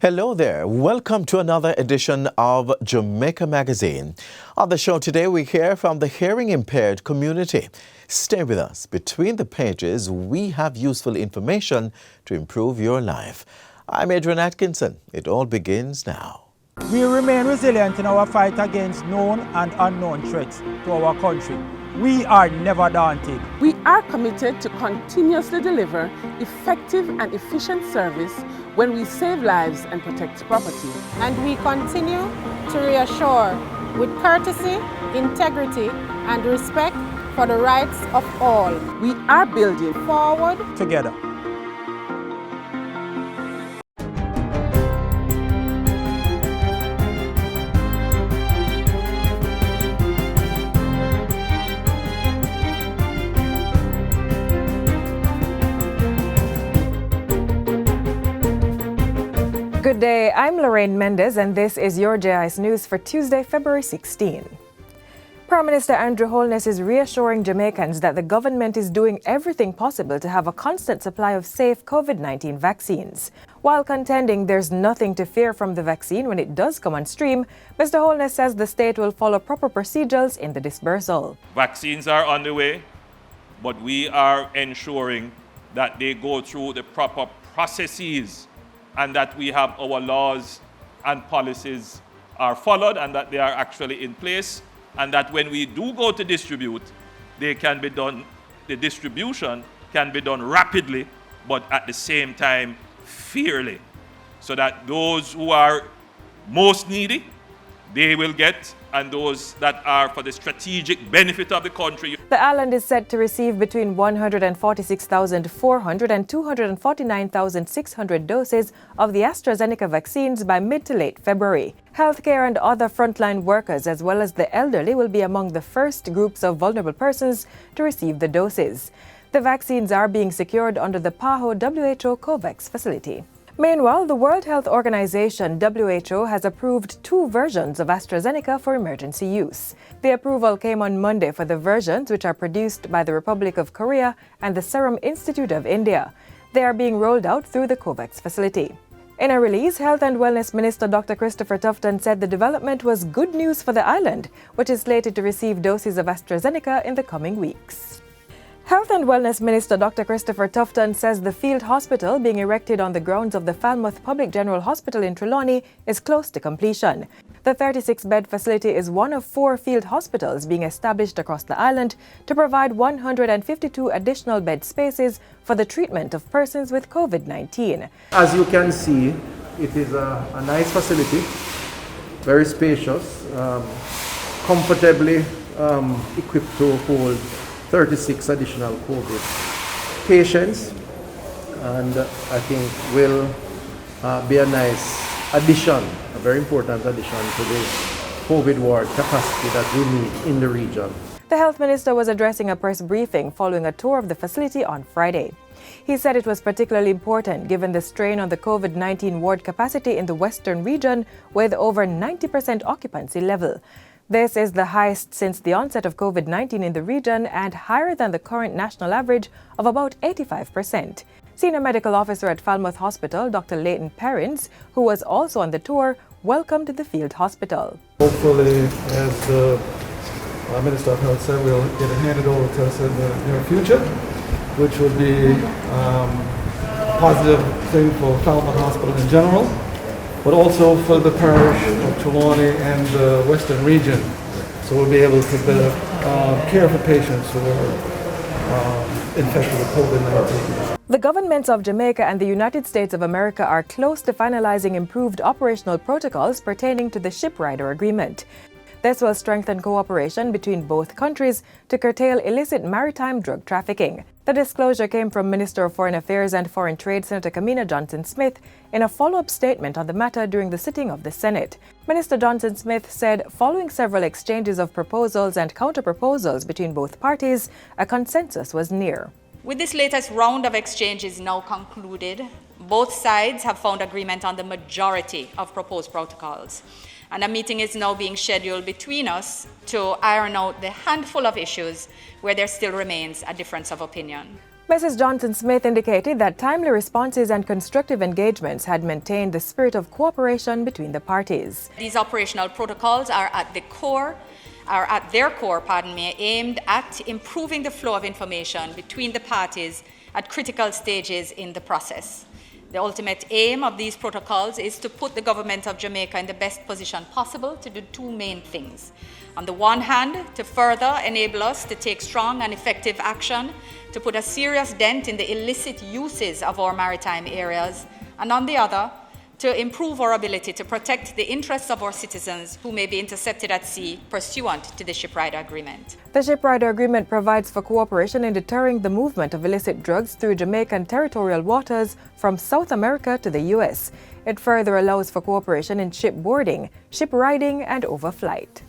Hello there. Welcome to another edition of Jamaica Magazine. On the show today, we hear from the hearing impaired community. Stay with us. Between the pages, we have useful information to improve your life. I'm Adrian Atkinson. It all begins now. We remain resilient in our fight against known and unknown threats to our country. We are never daunted. We are committed to continuously deliver effective and efficient service when we save lives and protect property. And we continue to reassure with courtesy, integrity, and respect for the rights of all. We are building forward together. Good day, I'm Lorraine Mendez and this is your JIS News for Tuesday, February 16. Prime Minister Andrew Holness is reassuring Jamaicans that the government is doing everything possible to have a constant supply of safe COVID-19 vaccines. While contending there's nothing to fear from the vaccine when it does come on stream, Mr. Holness says the state will follow proper procedures in the dispersal. Vaccines are on the way, but we are ensuring that they go through the proper processes and that we have our laws and policies are followed and that they are actually in place, and that when we do go to distribute, they can be done, the distribution can be done rapidly, but at the same time, fairly, so that those who are most needy, they will get, and those that are for the strategic benefit of the country. The island is set to receive between 146,400 and 249,600 doses of the AstraZeneca vaccines by mid to late February. Healthcare and other frontline workers, as well as the elderly, will be among the first groups of vulnerable persons to receive the doses. The vaccines are being secured under the PAHO WHO COVAX facility. Meanwhile, the World Health Organization, WHO, has approved 2 versions of AstraZeneca for emergency use. The approval came on Monday for the versions which are produced by the Republic of Korea and the Serum Institute of India. They are being rolled out through the COVAX facility. In a release, Health and Wellness Minister Dr. Christopher Tufton said the development was good news for the island, which is slated to receive doses of AstraZeneca in the coming weeks. Health and Wellness Minister Dr. Christopher Tufton says the field hospital being erected on the grounds of the Falmouth Public General Hospital in Trelawney is close to completion. The 36-bed facility is one of 4 field hospitals being established across the island to provide 152 additional bed spaces for the treatment of persons with COVID-19. As you can see, it is a nice facility, very spacious, comfortably equipped to hold 36 additional COVID patients, and I think will be a nice addition, a very important addition to the COVID ward capacity that we need in the region. The health minister was addressing a press briefing following a tour of the facility on Friday. He said it was particularly important given the strain on the COVID-19 ward capacity in the western region with over 90% occupancy level. This is the highest since the onset of COVID-19 in the region and higher than the current national average of about 85%. Senior Medical Officer at Falmouth Hospital, Dr. Leighton Perrins, who was also on the tour, welcomed the field hospital. Hopefully, as the Minister of Health said, we'll get it handed over to us in the near future, which would be a positive thing for Falmouth Hospital in general, but also for the parish of Trelawney and the western region. So we'll be able to better care for patients who are infected with COVID-19. The governments of Jamaica and the United States of America are close to finalizing improved operational protocols pertaining to the Ship Rider Agreement. This will strengthen cooperation between both countries to curtail illicit maritime drug trafficking. The disclosure came from Minister of Foreign Affairs and Foreign Trade Senator Kamina Johnson-Smith in a follow-up statement on the matter during the sitting of the Senate. Minister Johnson-Smith said following several exchanges of proposals and counter-proposals between both parties, a consensus was near. With this latest round of exchanges now concluded, both sides have found agreement on the majority of proposed protocols. And a meeting is now being scheduled between us to iron out the handful of issues where there still remains a difference of opinion. Mrs. Johnson-Smith indicated that timely responses and constructive engagements had maintained the spirit of cooperation between the parties. These operational protocols are at their core, aimed at improving the flow of information between the parties at critical stages in the process. The ultimate aim of these protocols is to put the government of Jamaica in the best position possible to do two main things. On the one hand, to further enable us to take strong and effective action to put a serious dent in the illicit uses of our maritime areas, and on the other, to improve our ability to protect the interests of our citizens who may be intercepted at sea pursuant to the Shipwrighter Agreement. The Shipwrighter Agreement provides for cooperation in deterring the movement of illicit drugs through Jamaican territorial waters from South America to the U.S. It further allows for cooperation in shipboarding, ship riding, and overflight.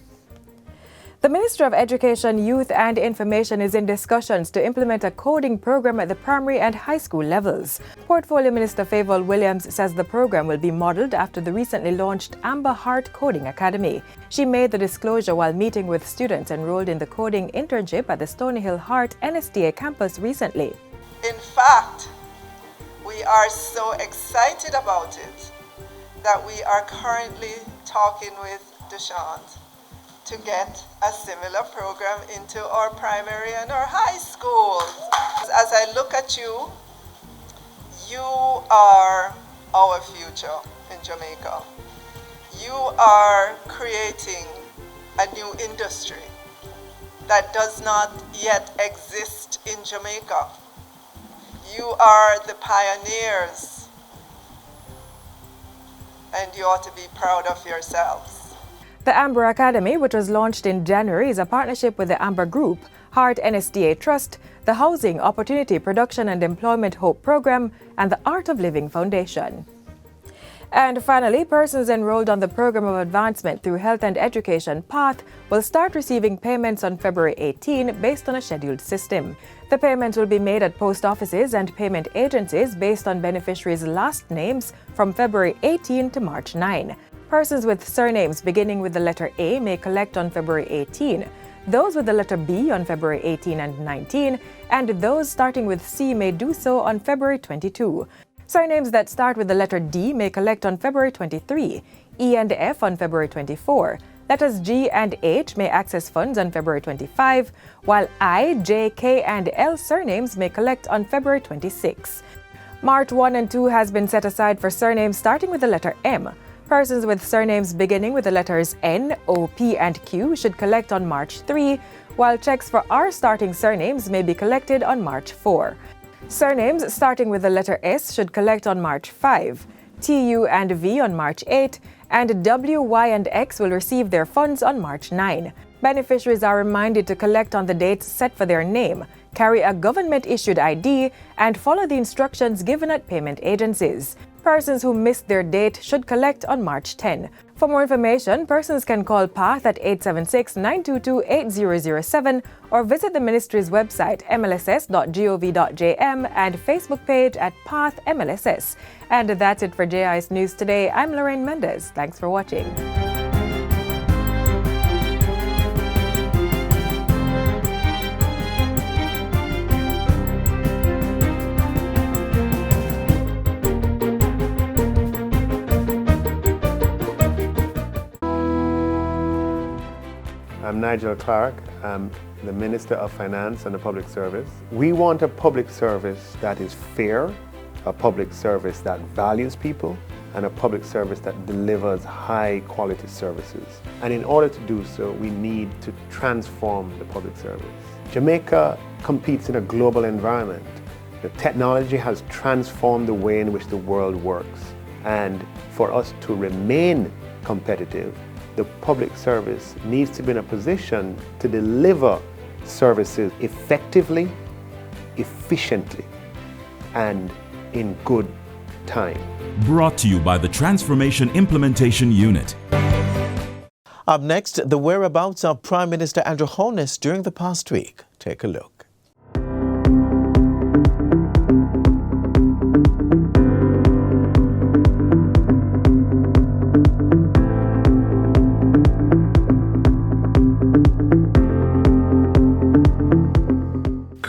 The Ministry of Education, Youth and Information is in discussions to implement a coding program at the primary and high school levels. Portfolio Minister Favour Williams says the program will be modelled after the recently launched Amber Heart Coding Academy. She made the disclosure while meeting with students enrolled in the coding internship at the Stony Hill Heart NSTA campus recently. In fact, we are so excited about it that we are currently talking with Dushan to get a similar program into our primary and our high schools. As I look at you, you are our future in Jamaica. You are creating a new industry that does not yet exist in Jamaica. You are the pioneers, and you ought to be proud of yourselves. The Amber Academy, which was launched in January, is a partnership with the Amber Group, Heart NSTA Trust, the Housing, Opportunity, Production and Employment Hope Program, and the Art of Living Foundation. And finally, persons enrolled on the Program of Advancement through Health and Education PATH will start receiving payments on February 18 based on a scheduled system. The payments will be made at post offices and payment agencies based on beneficiaries' last names from February 18 to March 9. Persons with surnames beginning with the letter A may collect on February 18. Those with the letter B on February 18 and 19, and those starting with C may do so on February 22. Surnames that start with the letter D may collect on February 23, E and F on February 24. Letters G and H may access funds on February 25, while I, J, K, and L surnames may collect on February 26. March 1 and 2 has been set aside for surnames starting with the letter M. Persons with surnames beginning with the letters N, O, P, and Q should collect on March 3, while checks for R starting surnames may be collected on March 4. Surnames starting with the letter S should collect on March 5, T, U, and V on March 8, and W, Y, and X will receive their funds on March 9. Beneficiaries are reminded to collect on the dates set for their name, carry a government-issued ID, and follow the instructions given at payment agencies. Persons who missed their date should collect on March 10. For more information, persons can call PATH at 876-922-8007 or visit the Ministry's website mlss.gov.jm and Facebook page at PATH MLSS. And that's it for JIS News Today. I'm Lorraine Mendez. Thanks for watching. I'm Nigel Clark. I'm the Minister of Finance and the Public Service. We want a public service that is fair, a public service that values people, and a public service that delivers high quality services. And in order to do so, we need to transform the public service. Jamaica competes in a global environment. The technology has transformed the way in which the world works. And for us to remain competitive, the public service needs to be in a position to deliver services effectively, efficiently, and in good time. Brought to you by the Transformation Implementation Unit. Up next, the whereabouts of Prime Minister Andrew Holness during the past week. Take a look.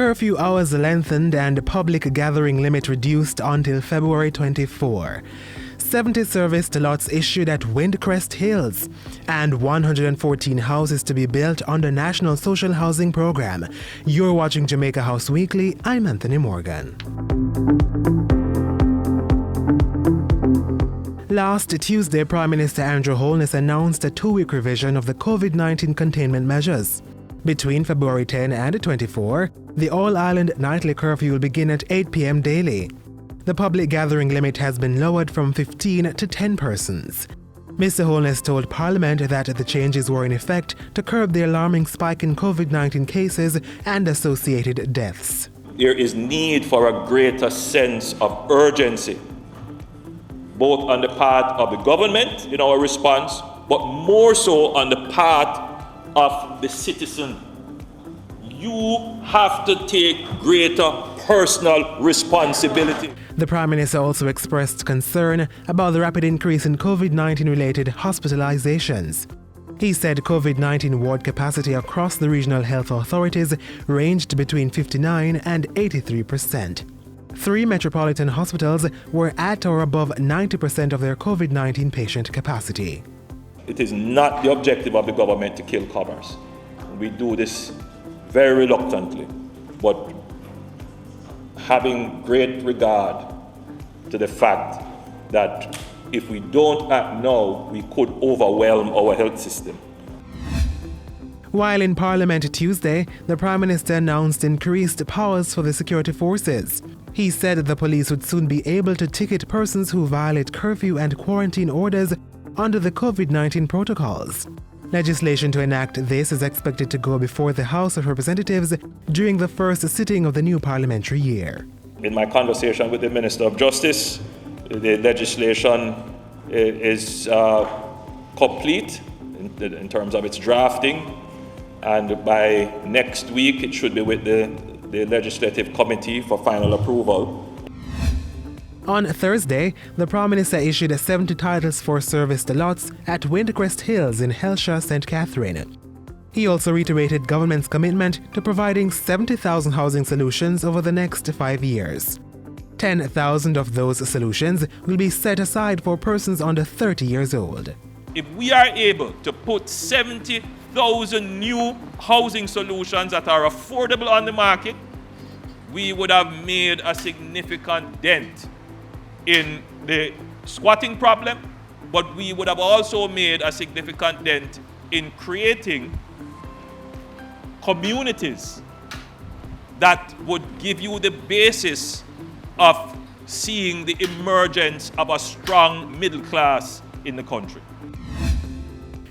Curfew hours lengthened and public gathering limit reduced until February 24. 70 serviced lots issued at Windcrest Hills, and 114 houses to be built under National Social Housing Program. You're watching Jamaica House Weekly. I'm Anthony Morgan. Last Tuesday, Prime Minister Andrew Holness announced a 2-week revision of the COVID-19 containment measures. Between February 10 and 24, the all-island nightly curfew will begin at 8 p.m. daily. The public gathering limit has been lowered from 15 to 10 persons. Mr. Holness told Parliament that the changes were in effect to curb the alarming spike in COVID-19 cases and associated deaths. There is need for a greater sense of urgency, both on the part of the government in our response, but more so on the part of the citizen. You have to take greater personal responsibility. The Prime Minister also expressed concern about the rapid increase in COVID-19 related hospitalizations. He said COVID-19 ward capacity across the regional health authorities ranged between 59 and 83%. 3 metropolitan hospitals were at or above 90% of their COVID-19 patient capacity. It is not the objective of the government to kill commerce. We do this very reluctantly, but having great regard to the fact that if we don't act now, we could overwhelm our health system. While in Parliament Tuesday, the Prime Minister announced increased powers for the security forces. He said the police would soon be able to ticket persons who violate curfew and quarantine orders under the COVID-19 protocols. Legislation to enact this is expected to go before the House of Representatives during the first sitting of the new parliamentary year. In my conversation with the Minister of Justice, the legislation is complete in terms of its drafting, and by next week it should be with the Legislative Committee for final approval. On Thursday, the Prime Minister issued 70 titles for serviced lots at Windcrest Hills in Hellshire, St. Catherine. He also reiterated government's commitment to providing 70,000 housing solutions over the next 5 years. 10,000 of those solutions will be set aside for persons under 30 years old. If we are able to put 70,000 new housing solutions that are affordable on the market, we would have made a significant dent in the squatting problem, but we would have also made a significant dent in creating communities that would give you the basis of seeing the emergence of a strong middle class in the country.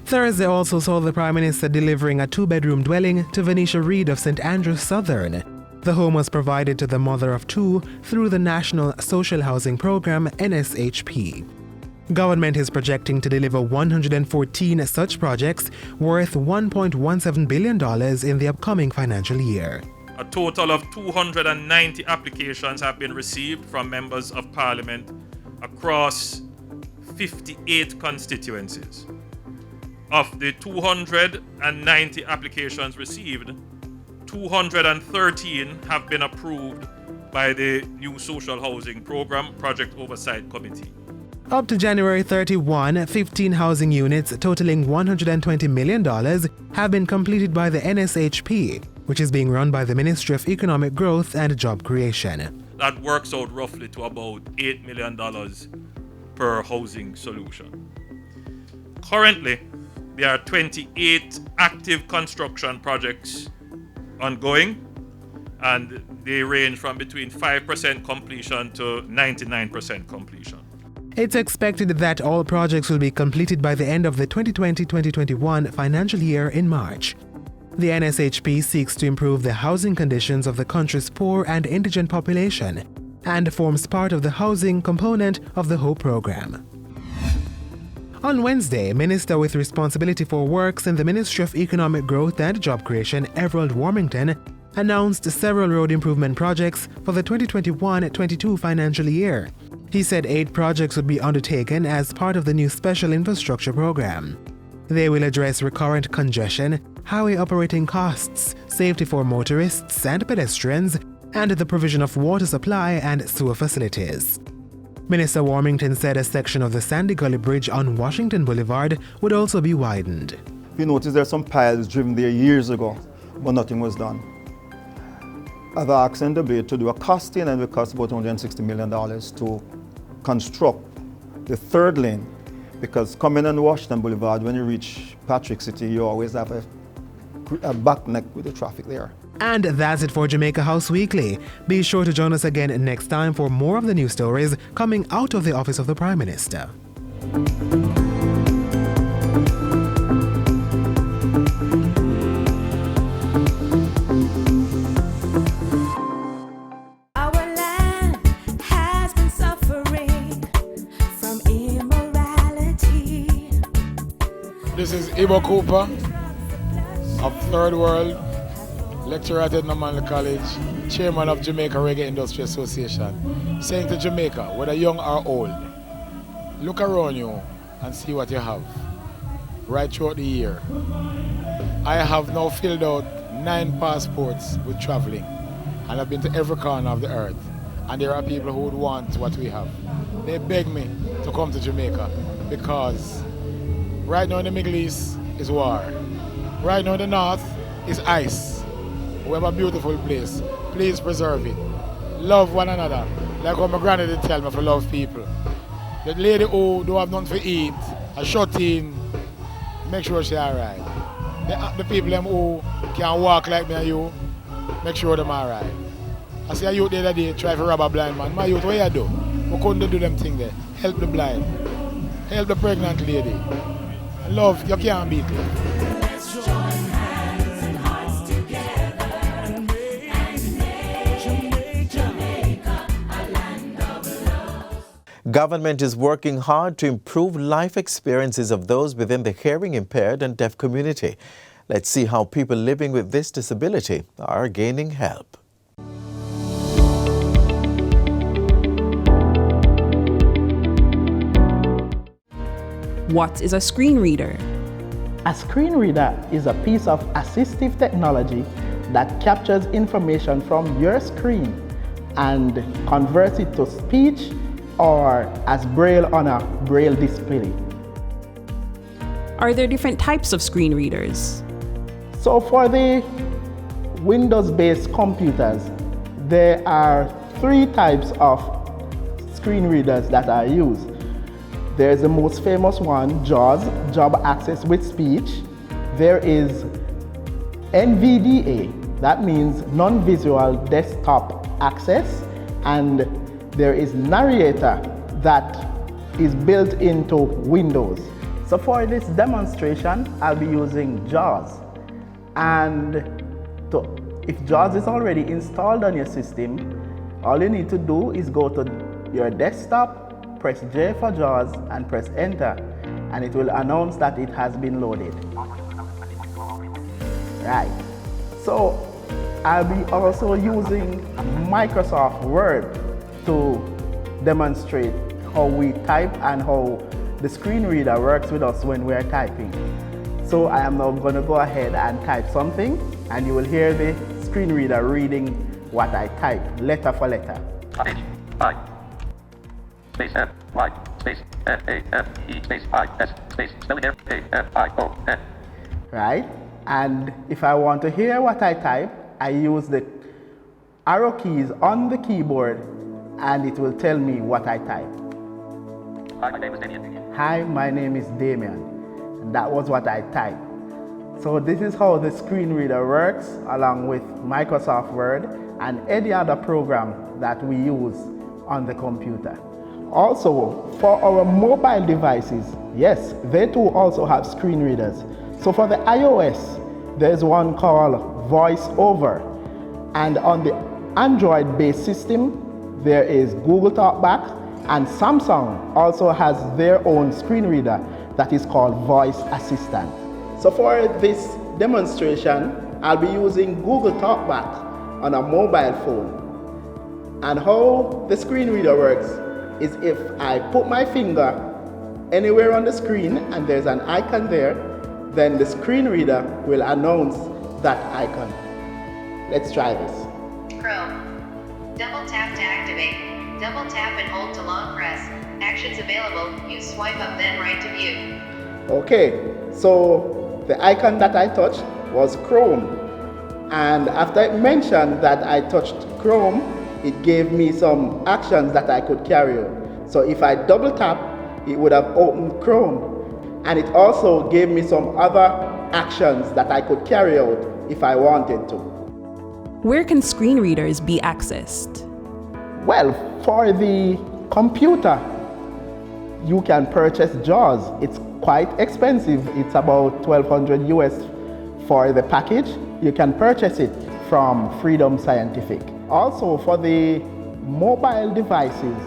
Thursday also saw the Prime Minister delivering a 2-bedroom dwelling to Venetia Reid of St. Andrews Southern. The home was provided to the mother of 2 through the National Social Housing Program, NSHP. Government is projecting to deliver 114 such projects worth $1.17 billion in the upcoming financial year. A total of 290 applications have been received from members of Parliament across 58 constituencies. Of the 290 applications received, 213 have been approved by the new Social Housing Program Project Oversight Committee. Up to January 31, 15 housing units totaling $120 million have been completed by the NSHP, which is being run by the Ministry of Economic Growth and Job Creation. That works out roughly to about $8 million per housing solution. Currently, there are 28 active construction projects ongoing, and they range from between 5% completion to 99% completion. It's expected that all projects will be completed by the end of the 2020-2021 financial year in March. The NSHP seeks to improve the housing conditions of the country's poor and indigent population and forms part of the housing component of the HOPE program. On Wednesday, Minister with responsibility for works in the Ministry of Economic Growth and Job Creation, Everald Warmington, announced several road improvement projects for the 2021-22 financial year. He said 8 projects would be undertaken as part of the new Special Infrastructure Program. They will address recurrent congestion, highway operating costs, safety for motorists and pedestrians, and the provision of water supply and sewer facilities. Minister Warmington said a section of the Sandy Gully Bridge on Washington Boulevard would also be widened. We noticed there are some piles driven there years ago, but nothing was done. I've asked NWA to do a costing, and it cost about $160 million to construct the third lane, because coming on Washington Boulevard, when you reach Patrick City, you always have a backneck with the traffic there. And that's it for Jamaica House Weekly. Be sure to join us again next time for more of the news stories coming out of the office of the Prime Minister. This is Ibo Cooper of Third World, lecturer at Edna Manley College, chairman of Jamaica Reggae Industry Association, saying to Jamaica, whether young or old, look around you and see what you have right throughout the year. I have now filled out 9 passports with traveling, and I've been to every corner of the earth, and there are people who would want what we have. They beg me to come to Jamaica because right now in the Middle East is war. Right now in the North is ice. We have a beautiful place. Please preserve it. Love one another. Like what my granny did tell me, to love people. The lady who don't have nothing to eat, a shut in, make sure she alright. The people them who can walk like me and you, make sure them alright. I see a youth the other day try to rob a blind man. My youth, what you do? We couldn't do them thing there. Help the blind. Help the pregnant lady. Love, you can't beat it. Let's join hands and hearts together and make Jamaica a land of love. Government is working hard to improve life experiences of those within the hearing impaired and deaf community. Let's see how people living with this disability are gaining help. What is a screen reader? A screen reader is a piece of assistive technology that captures information from your screen and converts it to speech or as braille on a braille display. Are there different types of screen readers? So for the Windows-based computers, there are 3 types of screen readers that are used. There's the most famous one, JAWS, Job Access with Speech. There is NVDA, that means Non-Visual Desktop Access. And there is Narrator, that is built into Windows. So for this demonstration, I'll be using JAWS. And if JAWS is already installed on your system, all you need to do is go to your desktop, press J for JAWS and press enter, and it will announce that it has been loaded. Right, so I'll be also using Microsoft Word to demonstrate how we type and how the screen reader works with us when we're typing. So I am now going to go ahead and type something, and you will hear the screen reader reading what I type, letter for letter. I. Space F, Y, space F, A, F, E, space I, S, space spelling error, A, F, I, O, N. Right? And if I want to hear what I type, I use the arrow keys on the keyboard and it will tell me what I type. Hi, my name is Damien. Hi, my name is Damien. And that was what I typed. So this is how the screen reader works along with Microsoft Word and any other program that we use on the computer. Also, for our mobile devices, yes, they too also have screen readers. So for the iOS, there's one called VoiceOver. And on the Android-based system, there is Google Talkback, and Samsung also has their own screen reader that is called Voice Assistant. So for this demonstration, I'll be using Google Talkback on a mobile phone. And how the screen reader works is if I put my finger anywhere on the screen and there's an icon there, then the screen reader will announce that icon. Let's try this. Chrome. Double tap to activate. Double tap and hold to long press. Actions available. Use swipe up then right to view. Okay, so the icon that I touched was Chrome. And after it mentioned that I touched Chrome, it gave me some actions that I could carry out. So if I double tap, it would have opened Chrome. And it also gave me some other actions that I could carry out if I wanted to. Where can screen readers be accessed? Well, for the computer, you can purchase JAWS. It's quite expensive. It's about $1,200 US for the package. You can purchase it from Freedom Scientific. Also, for the mobile devices,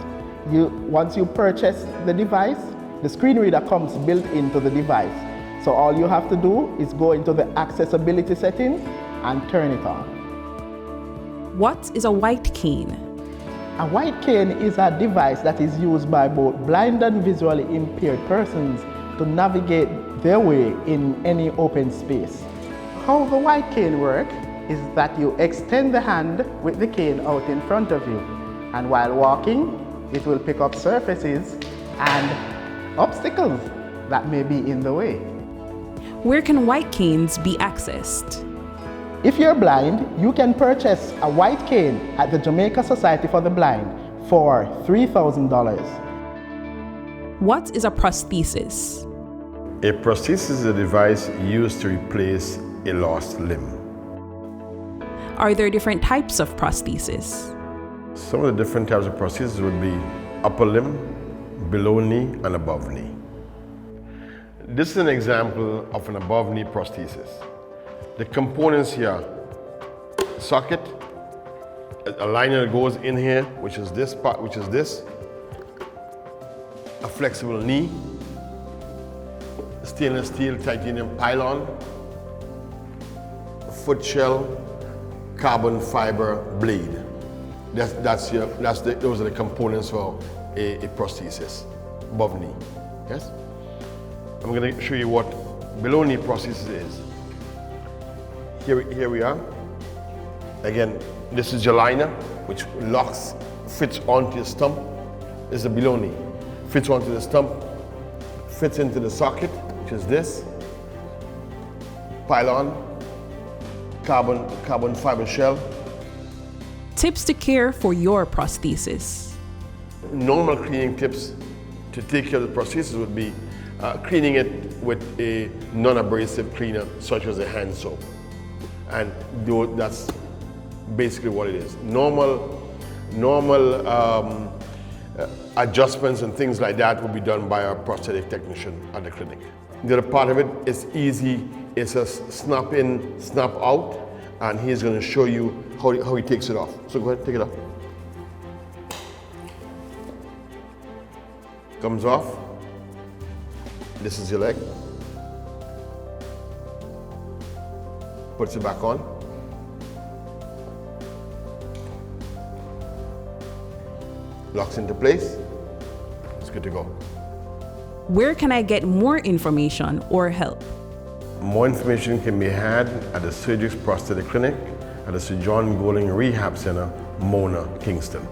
once you purchase the device, the screen reader comes built into the device. So all you have to do is go into the accessibility settings and turn it on. What is a white cane? A white cane is a device that is used by both blind and visually impaired persons to navigate their way in any open space. How the white cane works is that you extend the hand with the cane out in front of you, and while walking, it will pick up surfaces and obstacles that may be in the way. Where can white canes be accessed? If you're blind, you can purchase a white cane at the Jamaica Society for the Blind for $3,000. What is a prosthesis? A prosthesis is a device used to replace a lost limb. Are there different types of prosthesis? Some of the different types of prosthesis would be upper limb, below knee, and above knee. This is an example of an above knee prosthesis. The components here, socket, a liner that goes in here, which is this part, a flexible knee, stainless steel titanium pylon, foot shell, carbon fiber blade. Those are the components for a prosthesis, above knee. Yes? I'm going to show you what below knee prosthesis is. Here we are. Again, this is your liner, which fits onto your stump. This is the below knee. Fits onto the stump, fits into the socket, which is this. Pylon, carbon fiber shell. Tips to care for your prosthesis. Normal cleaning tips to take care of the prosthesis would be cleaning it with a non-abrasive cleaner, such as a hand soap. And that's basically what it is. Normal adjustments and things like that will be done by our prosthetic technician at the clinic. The other part of it is easy. It's a snap in, snap out, and he's going to show you how he takes it off. So go ahead, take it off. Comes off. This is your leg. Puts it back on. Locks into place. It's good to go. Where can I get more information or help? More information can be had at the Surgex Prosthetic Clinic at the Sir John Golding Rehab Center, Mona, Kingston.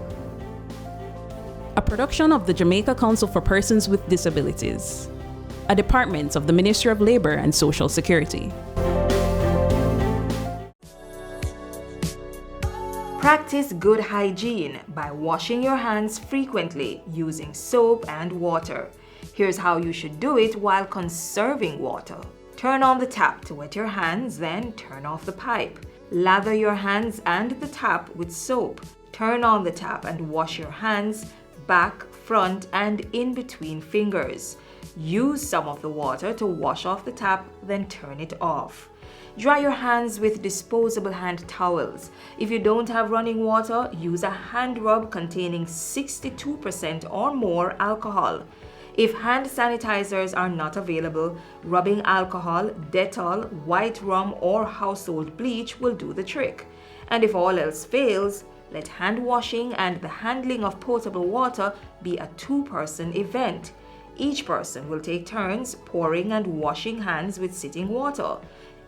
A production of the Jamaica Council for Persons with Disabilities, a department of the Ministry of Labor and Social Security. Practice good hygiene by washing your hands frequently using soap and water. Here's how you should do it while conserving water. Turn on the tap to wet your hands, then turn off the pipe. Lather your hands and the tap with soap. Turn on the tap and wash your hands, back, front, and in between fingers. Use some of the water to wash off the tap, then turn it off. Dry your hands with disposable hand towels. If you don't have running water, use a hand rub containing 62% or more alcohol. If hand sanitizers are not available, rubbing alcohol, Dettol, white rum, or household bleach will do the trick. And if all else fails, let hand washing and the handling of potable water be a two-person event. Each person will take turns pouring and washing hands with sitting water.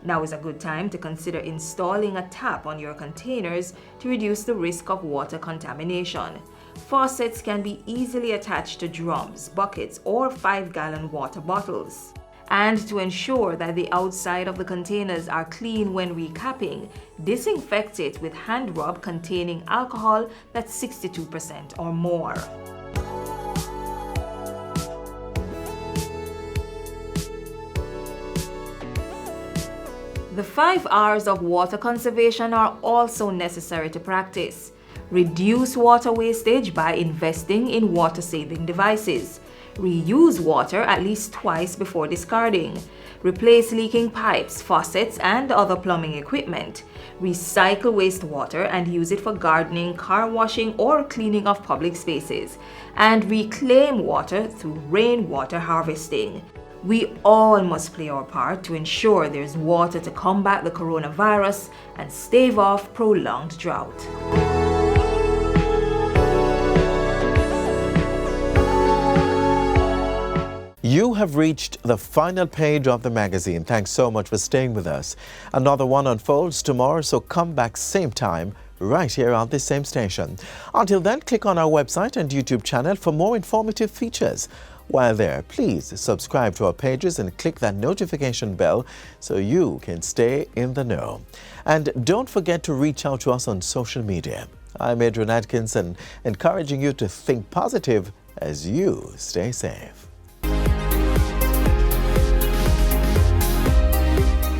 Now is a good time to consider installing a tap on your containers to reduce the risk of water contamination. Faucets can be easily attached to drums, buckets, or 5-gallon water bottles. And to ensure that the outside of the containers are clean when recapping, disinfect it with hand rub containing alcohol that's 62% or more. The 5 R's of water conservation are also necessary to practice. Reduce water wastage by investing in water-saving devices. Reuse water at least twice before discarding. Replace leaking pipes, faucets, and other plumbing equipment. Recycle wastewater and use it for gardening, car washing, or cleaning of public spaces. And reclaim water through rainwater harvesting. We all must play our part to ensure there's water to combat the coronavirus and stave off prolonged drought. You have reached the final page of the magazine. Thanks so much for staying with us. Another one unfolds tomorrow, so come back same time, right here on this same station. Until then, click on our website and YouTube channel for more informative features. While there, please subscribe to our pages and click that notification bell so you can stay in the know. And don't forget to reach out to us on social media. I'm Adrian Atkinson, encouraging you to think positive as you stay safe.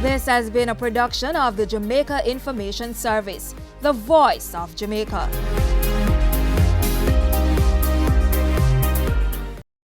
This has been a production of the Jamaica Information Service, the voice of Jamaica.